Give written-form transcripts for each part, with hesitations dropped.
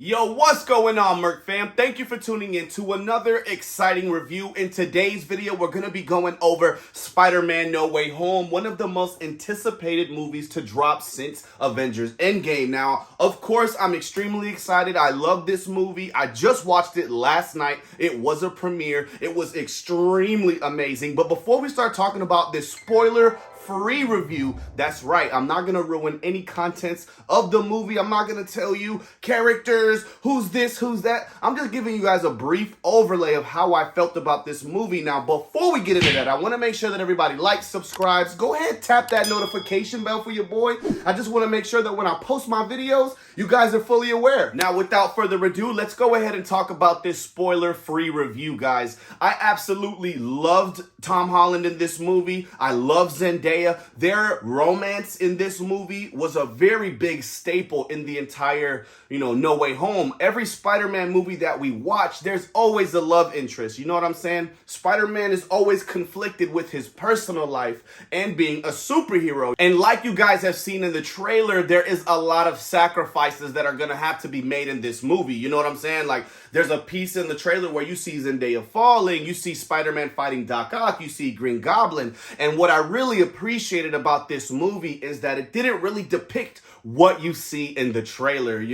Yo, what's going on, Merc fam? Thank you for tuning in to another exciting review. In today's video, we're going to be going over Spider-Man No Way Home, one of the most anticipated movies to drop since Avengers Endgame. Now, of course, I'm extremely excited. I love this movie. I just watched it last night. It was a premiere. It was extremely amazing. But before we start talking about this spoiler-free review, that's right, I'm not gonna ruin any contents of the movie. I'm not gonna tell you characters, who's this, who's that. I'm just giving you guys a brief overlay of how I felt about this movie. Now, before we get into that, I want to make sure that everybody likes, subscribes. Go ahead, tap that notification bell for your boy. I just want to make sure that when I post my videos, you guys are fully aware. Now, without further ado, let's go ahead and talk about this spoiler-free review, guys. I absolutely loved Tom Holland in this movie. I love Zendaya. Their romance in this movie was a very big staple in the entire, No Way Home. Every Spider-Man movie that we watch, there's always a love interest. You know what I'm saying? Spider-Man is always conflicted with his personal life and being a superhero. And like you guys have seen in the trailer, there is a lot of sacrifices that are going to have to be made in this movie. You know what I'm saying? Like, there's a piece in the trailer where you see Zendaya falling, you see Spider-Man fighting Doc Ock, you see Green Goblin. And what I really appreciated about this movie is that it didn't really depict what you see in the trailer.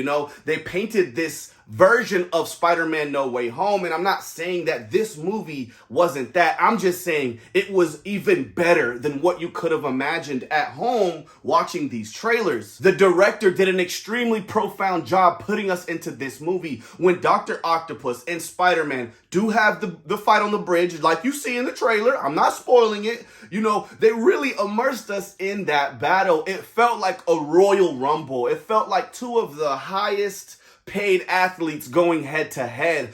They painted this version of Spider-Man No Way Home, and I'm not saying that this movie wasn't that. I'm just saying it was even better than what you could have imagined at home watching these trailers. The director did an extremely profound job putting us into this movie. When Dr. Octopus and Spider-Man do have the fight on the bridge, like you see in the trailer, I'm not spoiling it, they really immersed us in that battle. It felt like a Royal Rumble. It felt like two of the highest paid athletes going head to head.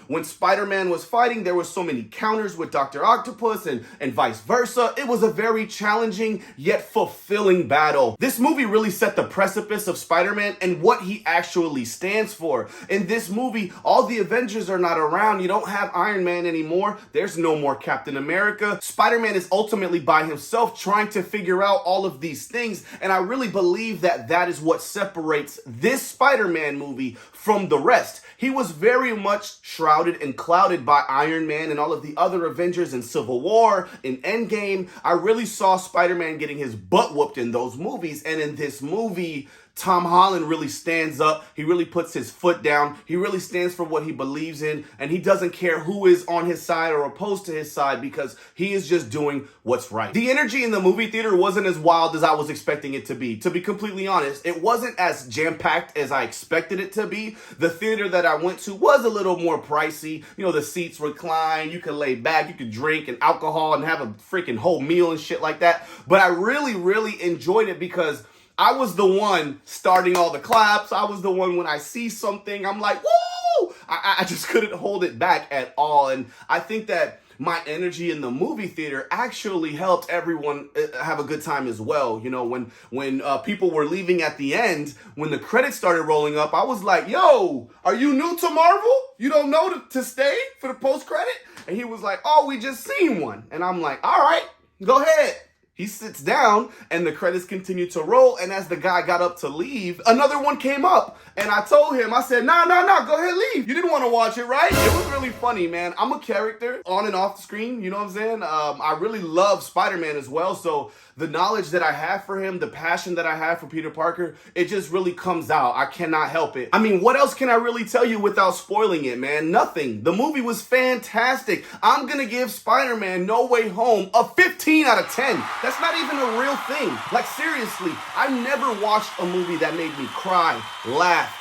When Spider-Man was fighting, there were so many counters with Dr. Octopus and vice versa. It was a very challenging yet fulfilling battle. This movie really set the precipice of Spider-Man and what he actually stands for. In this movie, all the Avengers are not around. You don't have Iron Man anymore. There's no more Captain America. Spider-Man is ultimately by himself trying to figure out all of these things. And I really believe that that is what separates this Spider-Man movie from the rest. He was very much shrouded and clouded by Iron Man and all of the other Avengers in Civil War, in Endgame. I really saw Spider-Man getting his butt whooped in those movies, and in this movie, Tom Holland really stands up. He really puts his foot down. He really stands for what he believes in, and he doesn't care who is on his side or opposed to his side because he is just doing what's right. The energy in the movie theater wasn't as wild as I was expecting it to be. To be completely honest, it wasn't as jam-packed as I expected it to be. The theater that I went to was a little more pricey. The seats recline, you could lay back, you could drink and alcohol and have a freaking whole meal and shit like that. But I really, really enjoyed it because I was the one starting all the claps. I was the one when I see something, I'm like, woo! I just couldn't hold it back at all. And I think that my energy in the movie theater actually helped everyone have a good time as well. When people were leaving at the end, when the credits started rolling up, I was like, yo, are you new to Marvel? You don't know to stay for the post-credit? And he was like, oh, we just seen one. And I'm like, all right, go ahead. He sits down and the credits continue to roll. And as the guy got up to leave, another one came up. And I told him, I said, no, go ahead, leave. You didn't want to watch it, right? It was really funny, man. I'm a character on and off the screen. You know what I'm saying? I really love Spider-Man as well. So the knowledge that I have for him, the passion that I have for Peter Parker, it just really comes out. I cannot help it. What else can I really tell you without spoiling it, man? Nothing. The movie was fantastic. I'm going to give Spider-Man No Way Home a 15 out of 10. That's not even a real thing. Like, seriously, I never watched a movie that made me cry, laugh,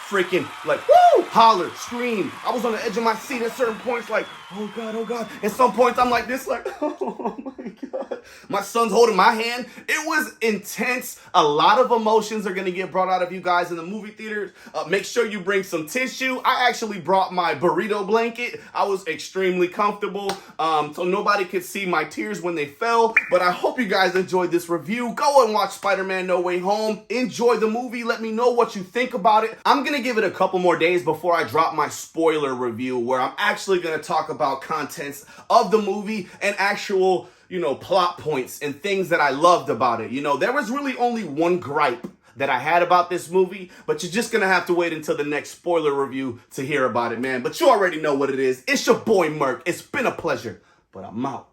freaking, like, woo, holler, scream. I was on the edge of my seat at certain points, like, oh God, oh God. At some points, I'm like this, like, oh my God. My son's holding my hand. It was intense. A lot of emotions are going to get brought out of you guys in the movie theaters. Make sure you bring some tissue. I actually brought my burrito blanket. I was extremely comfortable, so nobody could see my tears when they fell. But I hope you guys enjoyed this review. Go and watch Spider-Man No Way Home. Enjoy the movie. Let me know what you think about it. I'm going to give it a couple more days before I drop my spoiler review, where I'm actually going to talk about contents of the movie and actual plot points and things that I loved about it. There was really only one gripe that I had about this movie, but you're just gonna have to wait until the next spoiler review to hear about it, man. But you already know what it is. It's your boy Merc. It's been a pleasure, but I'm out.